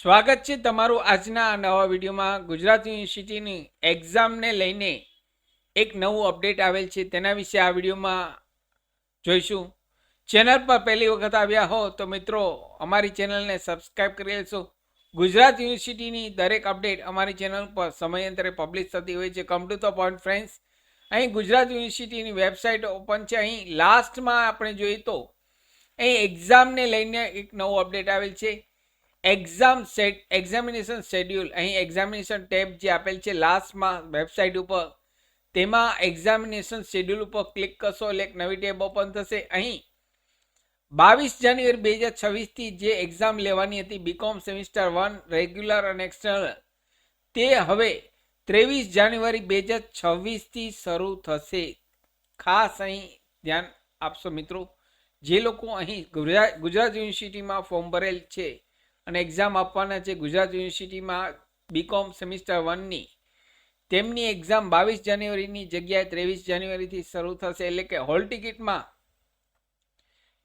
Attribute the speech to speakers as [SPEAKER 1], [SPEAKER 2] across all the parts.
[SPEAKER 1] સ્વાગત છે તમારું આજના નવા વિડીયોમાં। ગુજરાત યુનિવર્સિટીની એક્ઝામને લઈને એક નવું અપડેટ આવેલ છે, તેના વિશે આ વિડીયોમાં જોઈશું। ચેનલ પર પહેલી વખત આવ્યા હો તો મિત્રો અમારી ચેનલને સબસ્ક્રાઈબ કરી લેશો। ગુજરાત યુનિવર્સિટીની દરેક અપડેટ અમારી ચેનલ પર સમયાંતરે પબ્લિશ થતી હોય છે। Come to the point friends, અહીં ગુજરાત યુનિવર્સિટીની વેબસાઇટ ઓપન છે। અહીં લાસ્ટમાં આપણે જોઈએ તો અહીં એક્ઝામને લઈને એક નવું અપડેટ આવેલ છે। એક્ઝામિનેશન શેડ્યુલ, અહીં એક્ઝામિનેશન ટેબ જે આપેલ છે લાસ્ટમાં વેબસાઇટ ઉપર, તેમાં એક્ઝામિનેશન શેડ્યુલ ઉપર ક્લિક કરશો એટલે એક નવી ટેબ ઓપન થશે। અહીં 22 જાન્યુઆરી 2026 થી જે એક્ઝામ લેવાની હતી બીકોમ સેમિસ્ટર 1 રેગ્યુલર અને એક્સટર્નલ, તે હવે 23 જાન્યુઆરી 2026 થી શરૂ થશે। ખાસ અહીં ધ્યાન આપશો મિત્રો, જે લોકો અહીં ગુજરાત યુનિવર્સિટીમાં ફોર્મ ભરેલ છે અને એક્ઝામ આપવાના છે ગુજરાત યુનિવર્સિટીમાં બીકોમ સેમિસ્ટર 1ની, તેમની એક્ઝામ 22 જાન્યુઆરીની જગ્યાએ 23 જાન્યુઆરીથી શરૂ થશે। એટલે કે હોલ ટિકિટમાં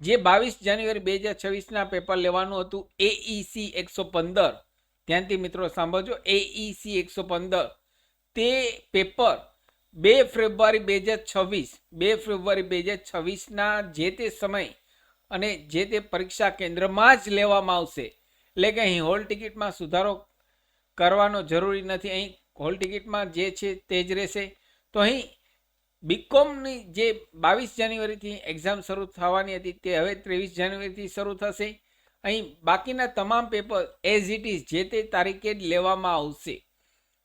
[SPEAKER 1] જે 22 જાન્યુઆરી 2026ના પેપર લેવાનું હતું એઈસી 115, ધ્યાનથી મિત્રો સાંભળજો, એઈસી 115, તે પેપર 2 ફેબ્રુઆરી 2026ના જે તે સમય અને જે તે પરીક્ષા કેન્દ્રમાં જ લેવામાં આવશે। એટલે કે અહીં હોલ ટિકિટમાં સુધારો કરવાનો જરૂરી નથી, અહીં હોલ ટિકિટમાં જે છે તે જ રહેશે। તો અહીં બીકોમની જે 22 જાન્યુઆરીથી એક્ઝામ શરૂ થવાની હતી તે હવે 23 જાન્યુઆરીથી શરૂ થશે। અહીં બાકીના તમામ પેપર એઝ ઇટ ઇઝ જે તે તારીખે જ લેવામાં આવશે।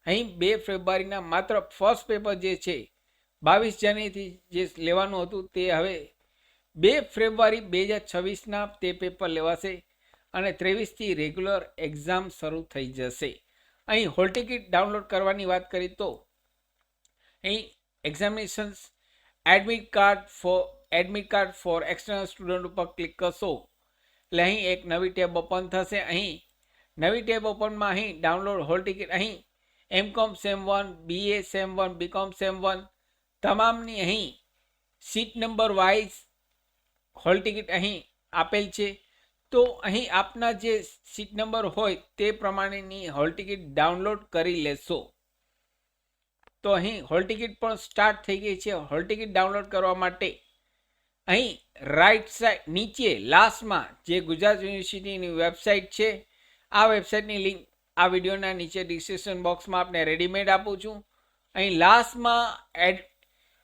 [SPEAKER 1] અહીં 2 ફેબ્રુઆરીના માત્ર ફર્સ્ટ પેપર જે છે 22 જાન્યુઆરીથી જે લેવાનું હતું તે હવે 2 ફેબ્રુઆરી 2026ના તે પેપર લેવાશે અને 23થી રેગ્યુલર એક્ઝામ શરૂ થઈ જશે। અહીં હોલ ટિકિટ ડાઉનલોડ કરવાની વાત કરી તો અહીં examination admit card four external student ઉપર ક્લિક કરશો એટલે અહીં એક નવી ટેબ ઓપન થશે। અહીં નવી ટેબ ઓપનમાં અહીં ડાઉનલોડ હોલ ટિકિટ, અહીં MCom sem 1, BA sem 1, BCom sem 1 તમામની અહીં seat number wise hall ticket અહીં આપેલ છે। તો અહીં આપના જે સીટ નંબર હોય તે પ્રમાણેની હોલ ટિકિટ ડાઉનલોડ કરી લેશો। તો અહીં હોલ ટિકિટ પણ સ્ટાર્ટ થઈ ગઈ છે। હોલ ટિકિટ ડાઉનલોડ કરવા માટે અહીં રાઈટ સાઈડ નીચે લાસ્ટમાં જે ગુજરાત યુનિવર્સિટીની વેબસાઇટ છે, આ વેબસાઇટની લિંક આ વિડીયોના નીચે ડિસ્ક્રિપ્શન બોક્સમાં આપને રેડીમેડ આપું છું। અહીં લાસ્ટમાં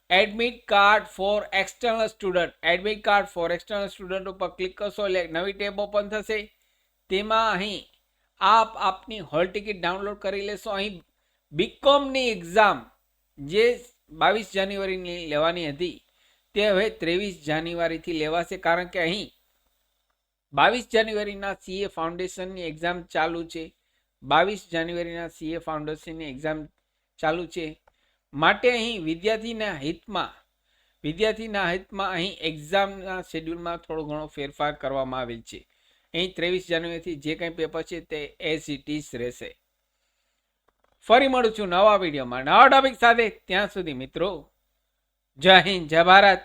[SPEAKER 1] admit card four external student ઉપર ક્લિક કરશો એટલે નવી ટેબ ઓપન થશે। તેમાં અહીં આપની હોલ ટિકિટ ડાઉનલોડ કરી લેશો। અહીં બીકોમની એક્ઝામ જે 22 જાન્યુઆરીની લેવાની હતી તે હવે 23 જાન્યુઆરીથી લેવાશે, કારણ કે અહીં 22 જાન્યુઆરીના સીએ ફાઉન્ડેશનની એક્ઝામ ચાલુ છે। 22 જાન્યુઆરીના સીએ ફાઉન્ડેશનની એક્ઝામ ચાલુ છે, માટે અહીં વિદ્યાર્થીના હિતમાં અહીં એક્ઝામના શેડ્યુલમાં થોડો ઘણો ફેરફાર કરવામાં આવેલ છે। અહીં 23 જાન્યુઆરીથી જે કંઈ પેપર છે તે એઝ ઇટ ઇઝ રહેશે। ફરી મળું છું નવા વિડીયોમાં નવા ટોપિક સાથે, ત્યાં સુધી મિત્રો જય હિન્દ, જય ભારત।